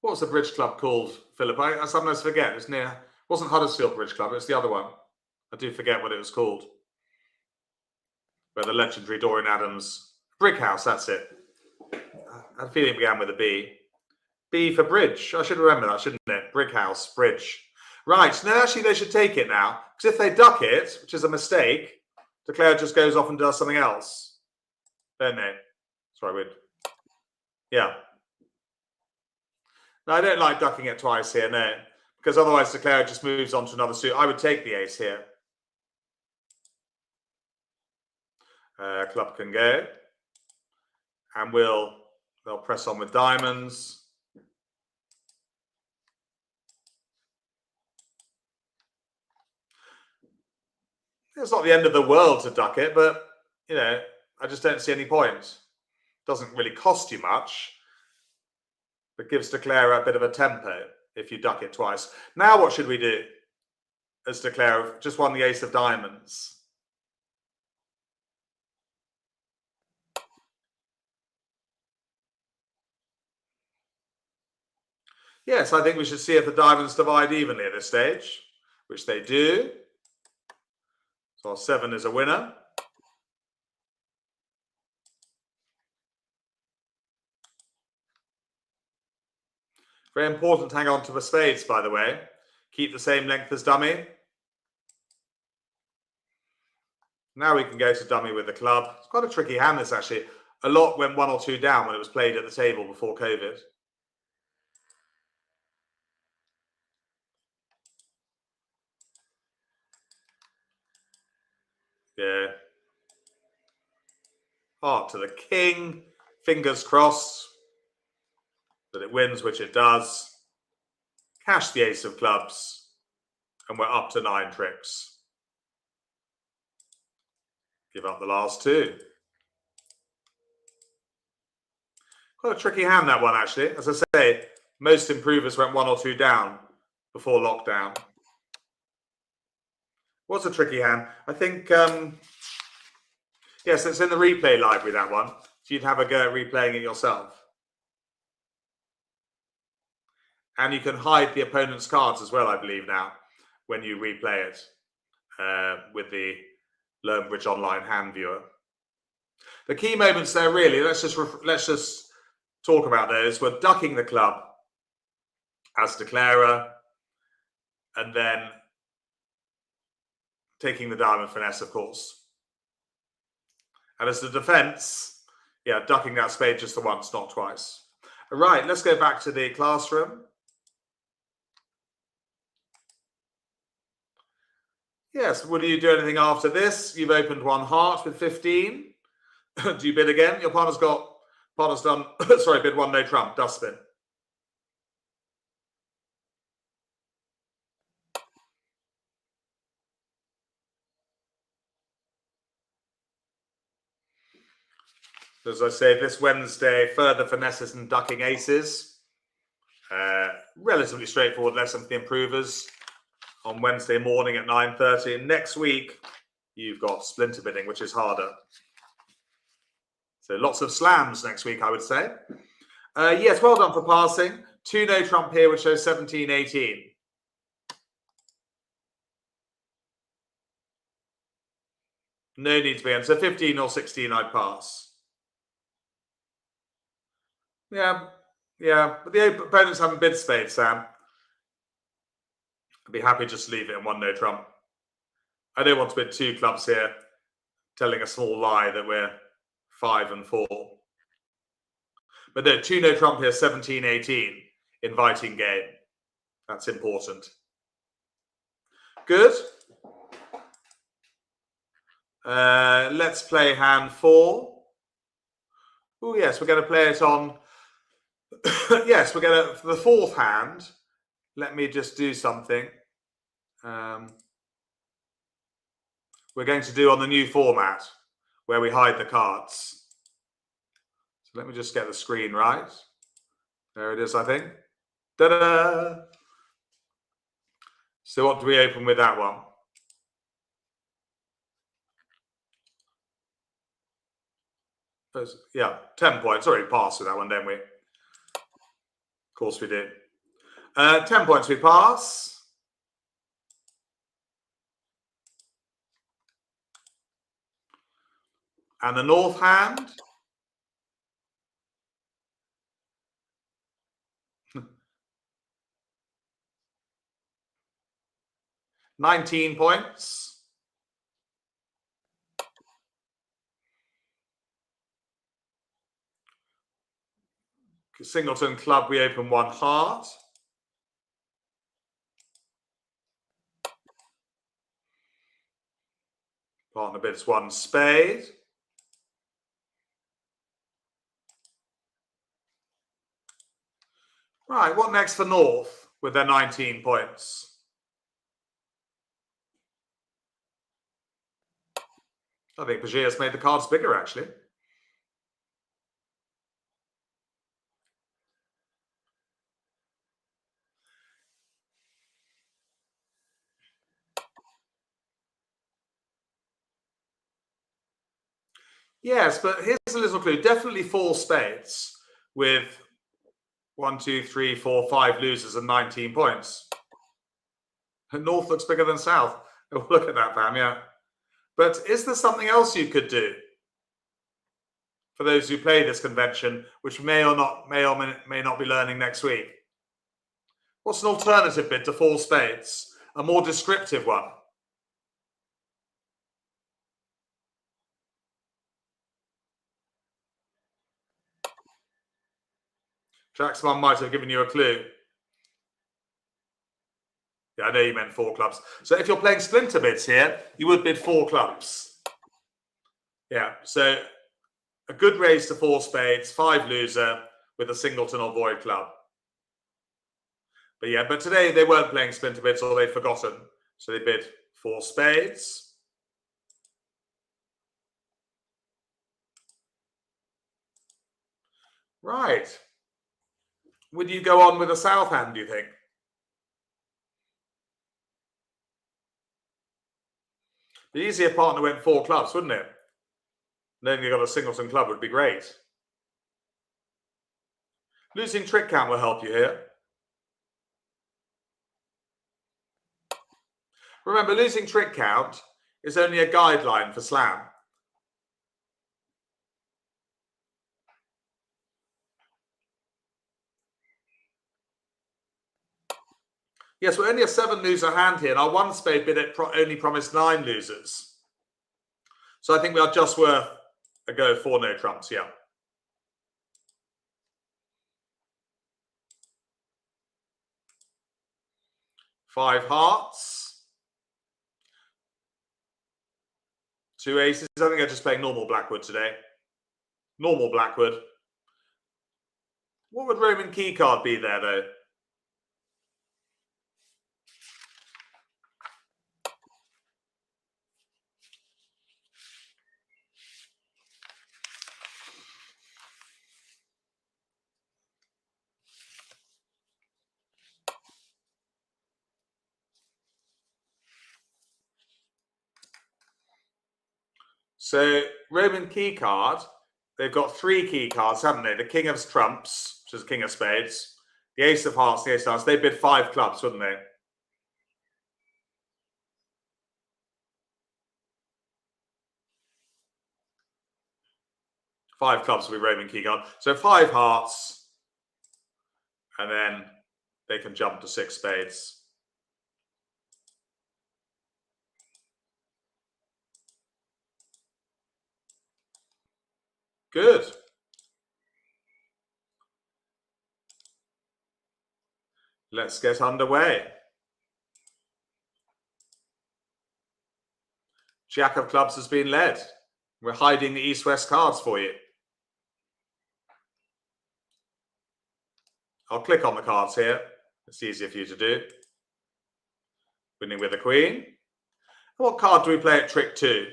What was the bridge club called, Philip? I sometimes forget. It's near. It wasn't Huddersfield Bridge Club. It's the other one. I do forget what it was called. Where the legendary Doreen Adams Brick House. That's it. I had a feeling it began with a B. B for bridge. I should remember that, shouldn't it? Brick House, bridge. Right. So now actually they should take it now, because if they duck it, which is a mistake, Declare just goes off and does something else. Don't they? Sorry, weird. Yeah. No, I don't like ducking it twice here, no. Because otherwise Declare just moves on to another suit. I would take the ace here. Club can go. And they'll press on with diamonds. It's not the end of the world to duck it, but, you know, I just don't see any point. It doesn't really cost you much, but gives Declare a bit of a tempo if you duck it twice. Now what should we do? As Declare just won the ace of diamonds. Yes, I think we should see if the diamonds divide evenly at this stage, which they do. So our 7 is a winner. Very important to hang on to the spades, by the way. Keep the same length as dummy. Now we can go to dummy with the club. It's quite a tricky hand, this actually. A lot went 1 or 2 down when it was played at the table before COVID. Yeah. Heart to the king. fingers crossed that it wins, which it does. Cash the ace of clubs, and we're up to 9 tricks. Give up the last 2. Quite a tricky hand, that one, actually. As I say, most improvers went 1 or 2 down before lockdown. What's a tricky hand? I think, yes, it's in the replay library, that one. So you'd have a go at replaying it yourself. And you can hide the opponent's cards as well, I believe, now, when you replay it with the Learnbridge Online hand viewer. The key moments there, really, let's just talk about those. We're ducking the club as declarer, and then taking the diamond finesse, of course. And as the defense, yeah, ducking that spade just the once, not twice. All right, let's go back to the classroom. Yes, will you do anything after this? You've opened 1 heart with 15. Do you bid again? Your partner's done, sorry, bid 1 no trump, dustbin. As I say, this Wednesday, further finesses and ducking aces. Relatively straightforward lesson for the improvers on Wednesday morning at 9:30. And next week, you've got splinter bidding, which is harder. So lots of slams next week, I would say. Yes, well done for passing. 2 no trump here, which shows 17-18. No need to be in. So 15 or 16, I'd pass. Yeah, but the opponents haven't bid spade, Sam. I'd be happy just to leave it in 1 no trump. I don't want to bid 2 clubs here, telling a small lie that we're 5 and 4. But no, 2 no trump here, 17-18, inviting game. That's important. Good. Let's play hand 4. Oh yes, we're going to play it on. Yes, we're going to, for the 4th hand, let me just do something. We're going to do on the new format where we hide the cards. So let me just get the screen right. There it is, I think. Ta-da! So what do we open with that one? Yeah, 10 points. Already passed with that one, didn't we? Of course we did. 10 points we pass. And the north hand. $19 points. Singleton club, we open 1 heart. Partner bids 1 spade. Right, what next for North with their 19 points? I think Pagia's made the cards bigger, actually. Yes, but here's a little clue. Definitely 4 spades with 1, 2, 3, 4, 5 losers and 19 points. North looks bigger than South. Oh, look at that, fam, yeah. But is there something else you could do for those who play this convention, which may or may not be learning next week? What's an alternative bid to 4 spades? A more descriptive one. Jackson might have given you a clue. Yeah, I know you meant 4 clubs. So if you're playing splinter bids here, you would bid 4 clubs. Yeah, so a good raise to 4 spades, 5 loser with a singleton or void club. But yeah, but today they weren't playing splinter bits, or they'd forgotten. So they bid 4 spades. Right. Would you go on with a south hand, do you think? The easier partner went 4 clubs, wouldn't it? Knowing you got a singleton club would be great. Losing trick count will help you here. Remember, losing trick count is only a guideline for slam. Yes, we're only a 7 loser hand here, and our 1 spade bid it only promised 9 losers. So I think we are just worth a go 4 no trumps, yeah. Five hearts. 2 aces. I think I'm just playing normal Blackwood today. Normal Blackwood. What would Roman key card be there, though? So Roman key card, they've got 3 key cards, haven't they? The king of trumps, which is king of spades, the ace of hearts, the ace of hearts. They bid 5 clubs, wouldn't they? Five clubs will be Roman key card. So 5 hearts, and then they can jump to 6 spades. Good. Let's get underway. Jack of clubs has been led. We're hiding the east-west cards for you. I'll click on the cards here. It's easier for you to do. Winning with the queen. What card do we play at trick 2?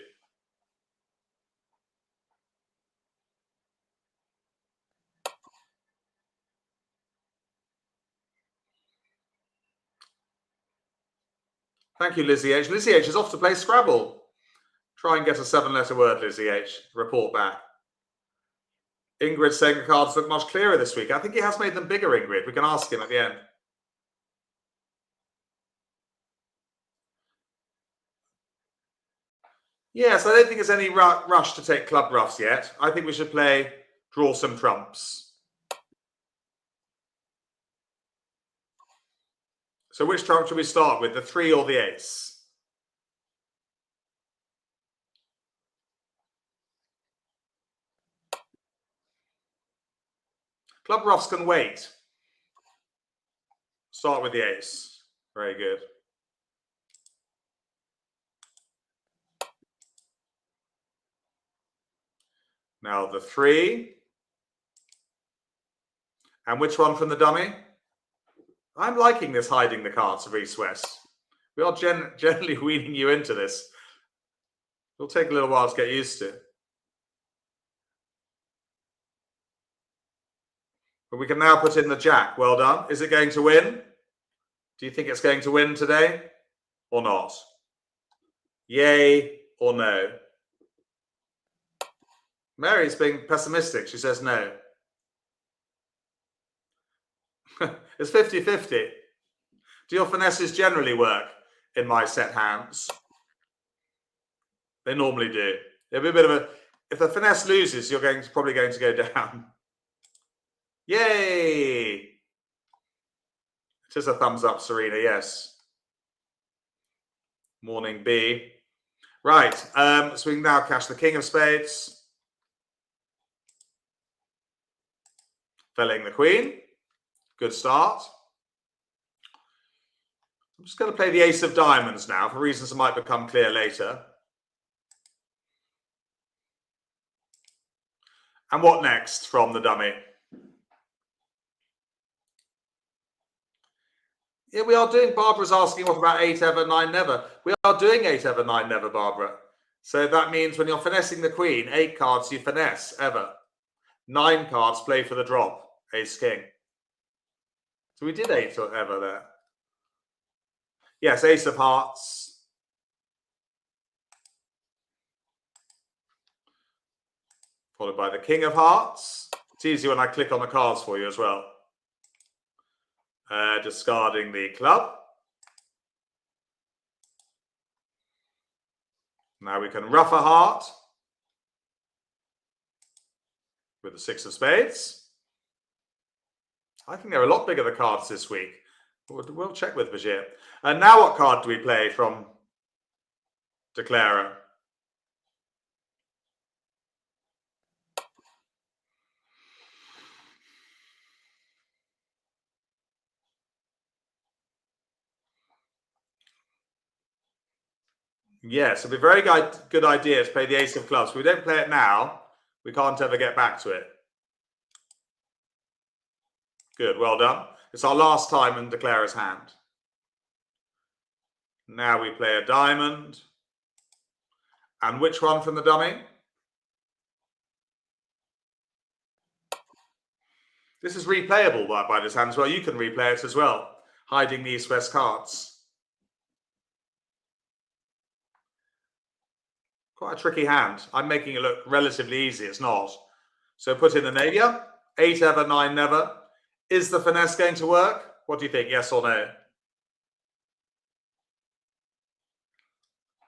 Thank you, Lizzie H. Lizzie H is off to play Scrabble. Try and get a 7-letter word, Lizzie H. Report back. Ingrid's saying the cards look much clearer this week. I think he has made them bigger, Ingrid. We can ask him at the end. Yes, I don't think there's any rush to take club ruffs yet. I think we should play draw some trumps. So which trump should we start with, the 3 or the ace? Club ruffs can wait. Start with the ace. Very good. Now the 3. And which one from the dummy? I'm liking this hiding the cards of east-west. We are generally weaning you into this. It'll take a little while to get used to. But we can now put in the jack. Well done. Is it going to win? Do you think it's going to win today or not? Yay or no? Mary's being pessimistic. She says no. It's 50-50. Do your finesses generally work in my set hands? They normally do. It'll be a bit of a... If the finesse loses, you're probably going to go down. Yay! It is a thumbs up, Serena, yes. Morning, B. Right, so we can now cash the king of spades. Felling the queen. Good start. I'm just going to play the ace of diamonds now for reasons that might become clear later. And what next from the dummy? Yeah, we are doing, Barbara's asking what about 8 ever, 9 never. We are doing 8 ever, 9 never, Barbara. So that means when you're finessing the queen, 8 cards you finesse ever. 9 cards play for the drop, ace king. So we did 8 ever there. Yes, ace of hearts. Followed by the king of hearts. It's easy when I click on the cards for you as well. Discarding the club. Now we can ruff a heart with the 6 of spades. I think they're a lot bigger, the cards this week. We'll check with Bajir. And now what card do we play from Declarer? Yes, it'd be a very good idea to play the ace of clubs. If we don't play it now, we can't ever get back to it. Good, well done. It's our last time in Declarer's hand. Now we play a diamond. And which one from the dummy? This is replayable by this hand as well. You can replay it as well, hiding the east-west cards. Quite a tricky hand. I'm making it look relatively easy. It's not. So put in the nadir. 8 ever, 9 never. Is the finesse going to work? What do you think? Yes or no?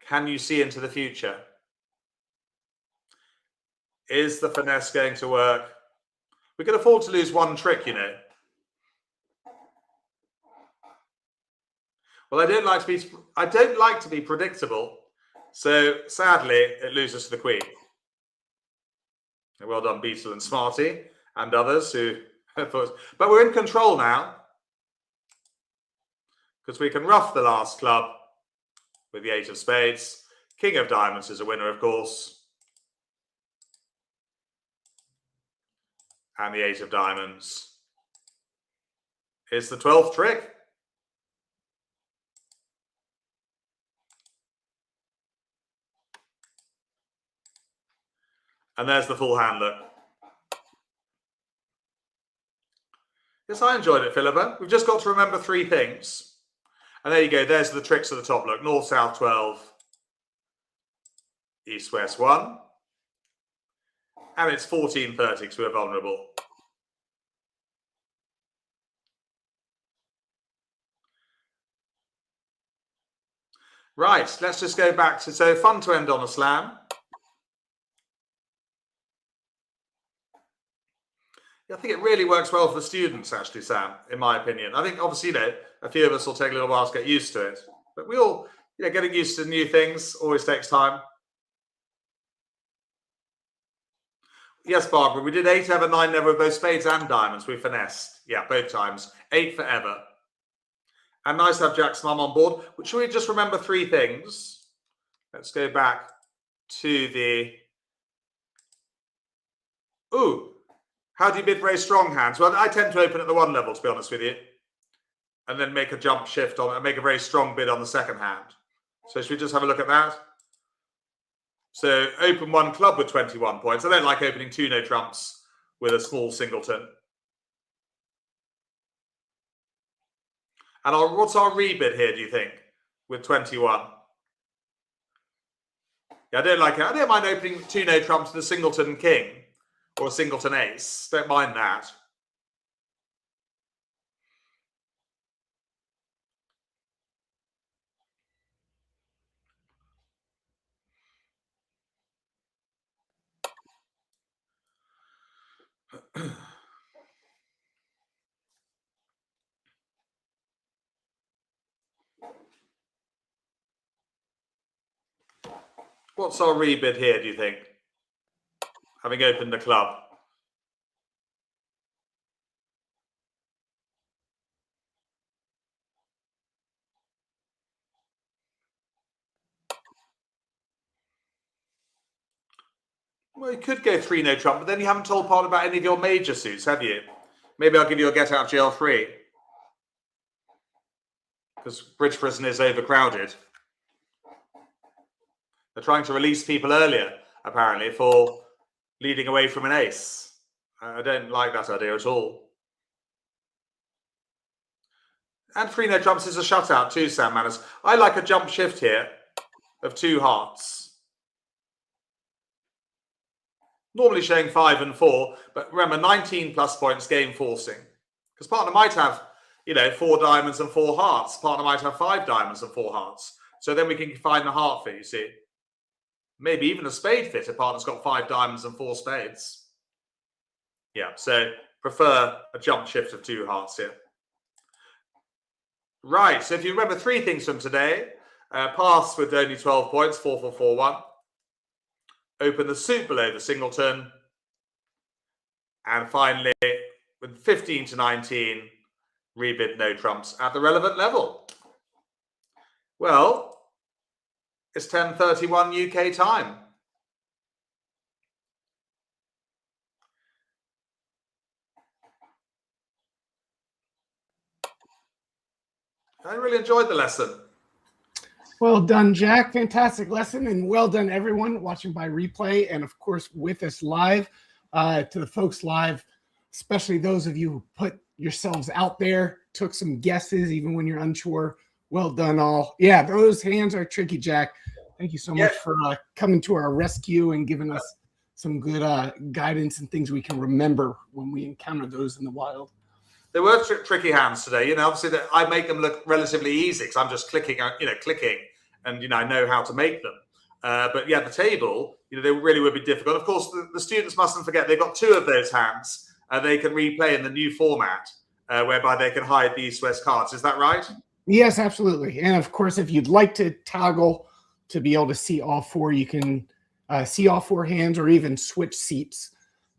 Can you see into the future? Is the finesse going to work? We can afford to lose one trick, you know. Well, I don't like to be predictable. So sadly, it loses to the queen. Well done, Beetle and Smarty and others who thought. But we're in control now because we can ruff the last club with the 8 of spades. King of diamonds is a winner, of course. And the 8 of diamonds is the 12th trick. And there's the full hand look. Yes, I enjoyed it, Philippa. We've just got to remember 3 things. And there you go. There's the tricks of the top look. North, south 12. East, west 1. And it's 14:30 because we're vulnerable. Right, let's just go back to, so fun to end on a slam. I think it really works well for the students, actually, Sam, in my opinion. I think, obviously, you know, a few of us will take a little while to get used to it. But we all, you know, getting used to new things always takes time. Yes, Barbara, we did 8 ever, 9 never with both spades and diamonds. We finessed. Yeah, both times. 8 forever. And nice to have Jack's mum on board. But should we just remember 3 things? Let's go back to the... Ooh. How do you bid very strong hands? Well, I tend to open at the 1 level, to be honest with you. And then make a jump shift on it and make a very strong bid on the second hand. So should we just have a look at that? So open 1 club with 21 points. I don't like opening 2 no trumps with a small singleton. And what's our rebid here, do you think, with 21? Yeah, I don't like it. I don't mind opening 2 no trumps with a singleton king or a singleton ace. Don't mind that. What's our rebid here, do you think? Having opened the club. Well, you could go 3 no trump, but then you haven't told partner about any of your major suits, have you? Maybe I'll give you a get out of jail free. Because bridge prison is overcrowded. They're trying to release people earlier, apparently, for leading away from an ace. I don't like that idea at all. And 3 no trumps is a shutout too, Sam Manners. I like a jump shift here of 2 hearts. Normally showing 5 and 4, but remember 19 plus points game forcing. Because partner might have, 4 diamonds and 4 hearts. Partner might have 5 diamonds and 4 hearts. So then we can find the heart fit, you see. Maybe even a spade fit if partner's got 5 diamonds and 4 spades. Yeah, so prefer a jump shift of 2 hearts here. Right, so if you remember 3 things from today, pass with only 12 points, 4-4-4-1. Open the suit below the singleton. And finally, with 15 to 19, rebid no trumps at the relevant level. Well, it's 10:31 UK time. I really enjoyed the lesson. Well done, Jack. Fantastic lesson, and well done, everyone watching by replay, and of course with us live. To the folks live, especially those of you who put yourselves out there, took some guesses even when you're unsure. Well done, all. Yeah, those hands are tricky, Jack. Thank you so much for coming to our rescue and giving us some good guidance and things we can remember when we encounter those in the wild. There were tricky hands today. Obviously that I make them look relatively easy because I'm just clicking, clicking, and I know how to make them. But yeah, the table, they really would be difficult. Of course, the students mustn't forget they've got 2 of those hands. They can replay in the new format, whereby they can hide the East-West cards. Is that right? Yes, absolutely. And of course, if you'd like to toggle to be able to see all 4, you can see all 4 hands, or even switch seats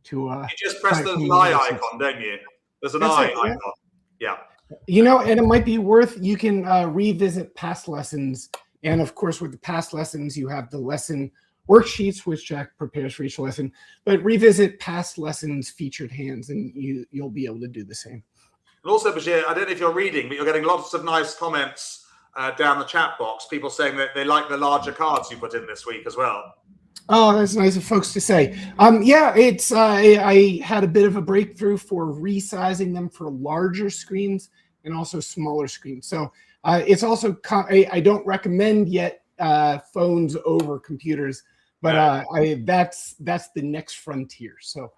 to. You just press the eye icon, don't you? There's an eye icon. Yeah. And it might be worth, you can revisit past lessons. And of course, with the past lessons, you have the lesson worksheets, which Jack prepares for each lesson. But revisit past lessons featured hands, and you'll be able to do the same. And also, Bashir, I don't know if you're reading, but you're getting lots of nice comments down the chat box. People saying that they like the larger cards you put in this week as well. Oh, that's nice of folks to say. Yeah, it's I had a bit of a breakthrough for resizing them for larger screens and also smaller screens. So it's also I don't recommend yet phones over computers, but that's the next frontier. So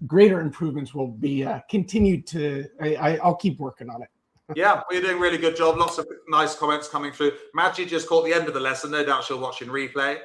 greater improvements will be continued to. I'll keep working on it. Yeah, well, you're doing a really good job. Lots of nice comments coming through. Maggie just caught the end of the lesson. No doubt she'll watch in replay.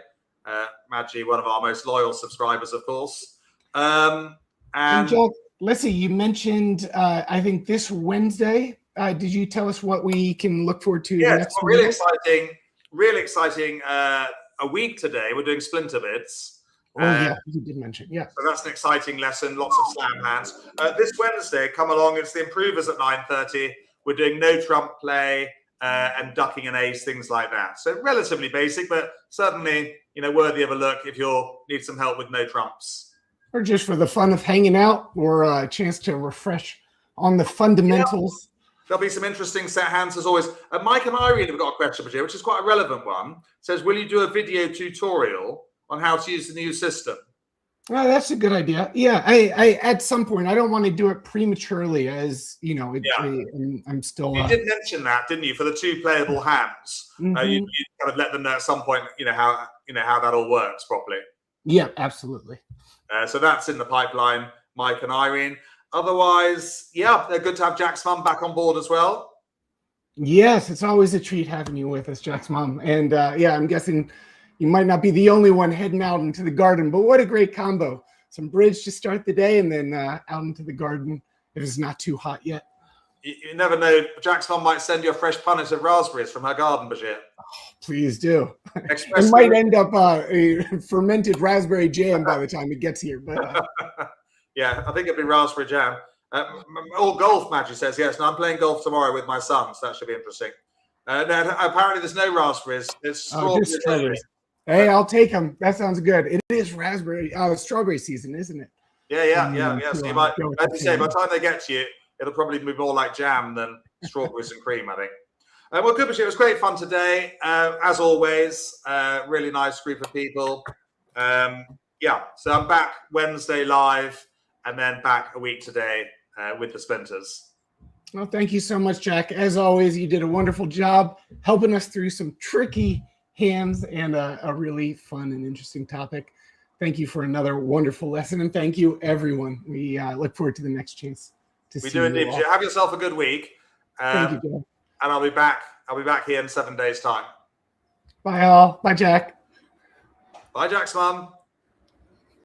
Maggie, one of our most loyal subscribers, of course. And Jack, let's see, you mentioned, I think this Wednesday, did you tell us what we can look forward to? Yeah, it's really exciting a week today. We're doing splinter bits. Yeah, you did mention, yeah. So that's an exciting lesson, lots of slam hands. This Wednesday, come along, it's the improvers at 9:30. We're doing no trump play and ducking an ace, things like that. So relatively basic, but certainly, worthy of a look if you need some help with no trumps. Or just for the fun of hanging out, or a chance to refresh on the fundamentals. There'll be some interesting set hands as always. Mike and Irene have got a question for you, which is quite a relevant one. It says, will you do a video tutorial on how to use the new system? Well, that's a good idea. Yeah, I at some point, I don't want to do it prematurely, as I'm still. You did mention that, didn't you? For the 2 playable hands, you kind of let them know at some point, how that all works properly. Yeah, absolutely. So that's in the pipeline, Mike and Irene. Otherwise, yeah, they're good to have Jack's mum back on board as well. Yes, it's always a treat having you with us, Jack's mom. And I'm guessing you might not be the only one heading out into the garden, but what a great combo. Some bridge to start the day, and then out into the garden if it's not too hot yet. You never know. Jack's mom might send you a fresh punnet of raspberries from her garden, Bashir. Oh, please do. It might end up a fermented raspberry jam by the time it gets here. But yeah, I think it'd be raspberry jam. Or golf, Maggie says. Yes, no, I'm playing golf tomorrow with my son, so that should be interesting. No, apparently there's no raspberries. It's strawberries. Hey, I'll take them. That sounds good. It is strawberry season, isn't it? Yeah. So you might, as you say, by the time they get to you, it'll probably be more like jam than strawberries and cream, I think. Well, good, it was great fun today. As always, really nice group of people. So I'm back Wednesday live and then back a week today with the Splinters. Well, thank you so much, Jack. As always, you did a wonderful job helping us through some tricky hands and a really fun and interesting topic. Thank you for another wonderful lesson, and thank you, everyone. We look forward to the next chance to see you. We do indeed. Have yourself a good week. Thank you, Jack. And I'll be back. I'll be back here in 7 days' time. Bye, all. Bye, Jack. Bye, Jack's mum.